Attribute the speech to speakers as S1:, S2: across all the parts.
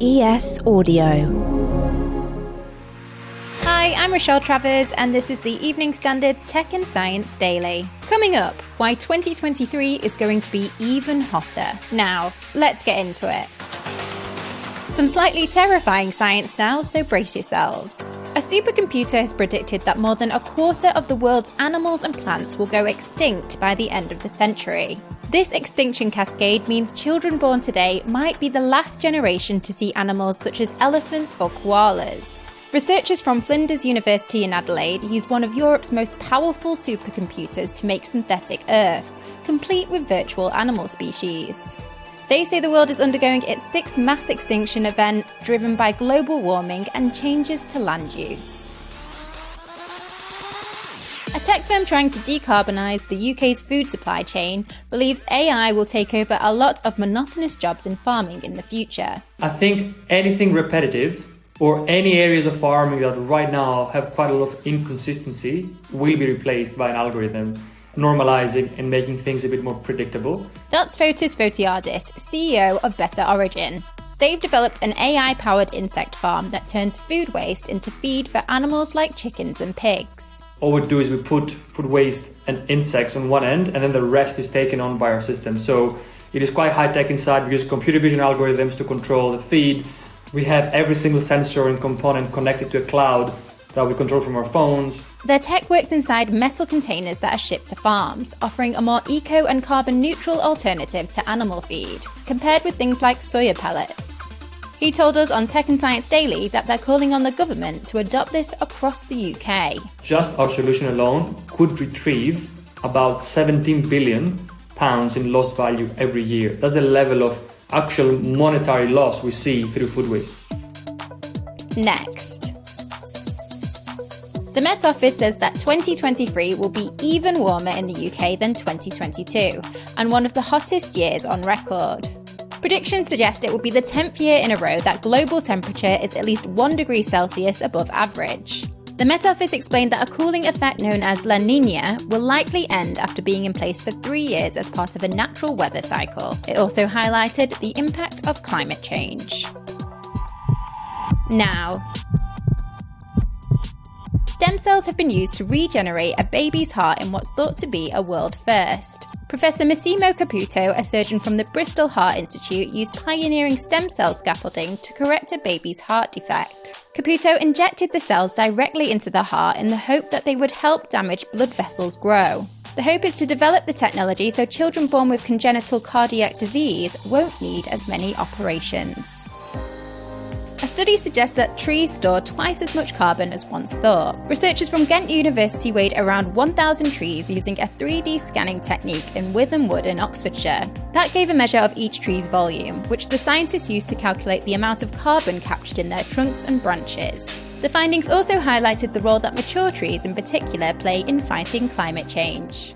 S1: ES Audio.
S2: Hi, I'm Rochelle Travers, and this is the Evening Standard's Tech and Science Daily. Coming up, why 2023 is going to be even hotter. Now, let's get into it. Some slightly terrifying science now, so brace yourselves. A supercomputer has predicted that more than a quarter of the world's animals and plants will go extinct by the end of the century. This extinction cascade means children born today might be the last generation to see animals such as elephants or koalas. Researchers from Flinders University in Adelaide used one of Europe's most powerful supercomputers to make synthetic Earths, complete with virtual animal species. They say the world is undergoing its sixth mass extinction event, driven by global warming and changes to land use. A tech firm trying to decarbonise the UK's food supply chain believes AI will take over a lot of monotonous jobs in farming in the future.
S3: I think anything repetitive or any areas of farming that right now have quite a lot of inconsistency will be replaced by an algorithm, normalizing and making things a bit more predictable.
S2: That's Fotis Fotiadis, CEO of Better Origin. They've developed an AI-powered insect farm that turns food waste into feed for animals like chickens and pigs.
S3: All we do is we put food waste and insects on one end, and then the rest is taken on by our system. So it is quite high-tech inside. We use computer vision algorithms to control the feed. We have every single sensor and component connected to a cloud that we control from our phones.
S2: Their tech works inside metal containers that are shipped to farms, offering a more eco and carbon neutral alternative to animal feed, compared with things like soya pellets. He told us on Tech and Science Daily that they're calling on the government to adopt this across the UK.
S3: Just our solution alone could retrieve about £17 billion in lost value every year. That's the level of actual monetary loss we see through food waste.
S2: Next. The Met Office says that 2023 will be even warmer in the UK than 2022, and one of the hottest years on record. Predictions suggest it will be the 10th year in a row that global temperature is at least 1 degree Celsius above average. The Met Office explained that a cooling effect known as La Niña will likely end after being in place for 3 years as part of a natural weather cycle. It also highlighted the impact of climate change. Now, stem cells have been used to regenerate a baby's heart in what's thought to be a world first. Professor Massimo Caputo, a surgeon from the Bristol Heart Institute, used pioneering stem cell scaffolding to correct a baby's heart defect. Caputo injected the cells directly into the heart in the hope that they would help damaged blood vessels grow. The hope is to develop the technology so children born with congenital cardiac disease won't need as many operations. A study suggests that trees store twice as much carbon as once thought. Researchers from Ghent University weighed around 1,000 trees using a 3D scanning technique in Witham Wood in Oxfordshire. That gave a measure of each tree's volume, which the scientists used to calculate the amount of carbon captured in their trunks and branches. The findings also highlighted the role that mature trees in particular play in fighting climate change.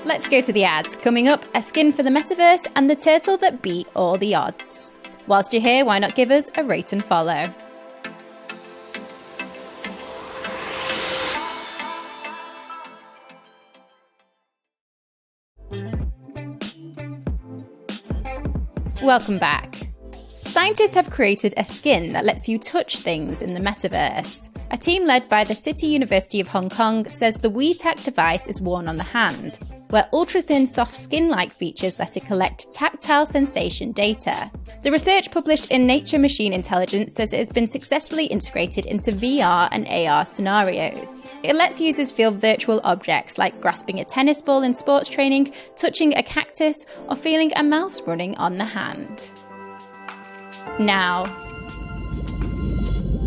S2: Let's go to the ads. Coming up, a skin for the metaverse and the turtle that beat all the odds. Whilst you're here, why not give us a rate and follow? Welcome back. Scientists have created a skin that lets you touch things in the metaverse. A team led by the City University of Hong Kong says the WeTac device is worn on the hand, where ultra-thin soft skin-like features let it collect tactile sensation data. The research published in Nature Machine Intelligence says it has been successfully integrated into VR and AR scenarios. It lets users feel virtual objects like grasping a tennis ball in sports training, touching a cactus, or feeling a mouse running on the hand. Now,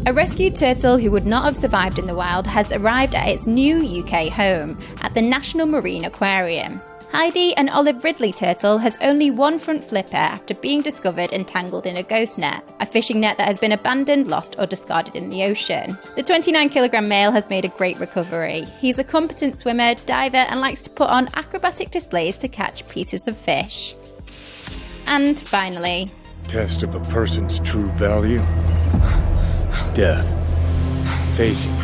S2: a rescued turtle who would not have survived in the wild has arrived at its new UK home, at the National Marine Aquarium. Heidi, an Olive Ridley turtle, has only one front flipper after being discovered entangled in a ghost net, a fishing net that has been abandoned, lost or discarded in the ocean. The 29-kilogram male has made a great recovery. He's a competent swimmer, diver and likes to put on acrobatic displays to catch pieces of fish. And finally,
S4: test of a person's true value. Death. Facing,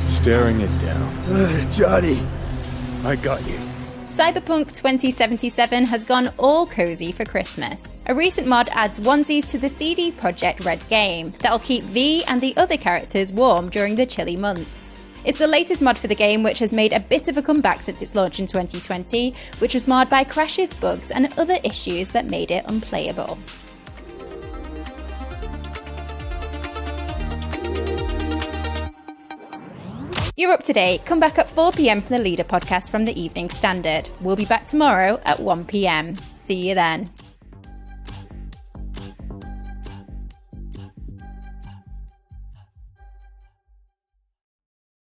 S4: staring it down.
S5: Johnny.
S4: I got you.
S2: Cyberpunk 2077 has gone all cozy for Christmas. A recent mod adds onesies to the CD Projekt Red game that'll keep V and the other characters warm during the chilly months. It's the latest mod for the game, which has made a bit of a comeback since its launch in 2020, which was marred by crashes, bugs, and other issues that made it unplayable. You're up to date. Come back at 4 p.m. for the Leader podcast from the Evening Standard. We'll be back tomorrow at 1 p.m. See you then.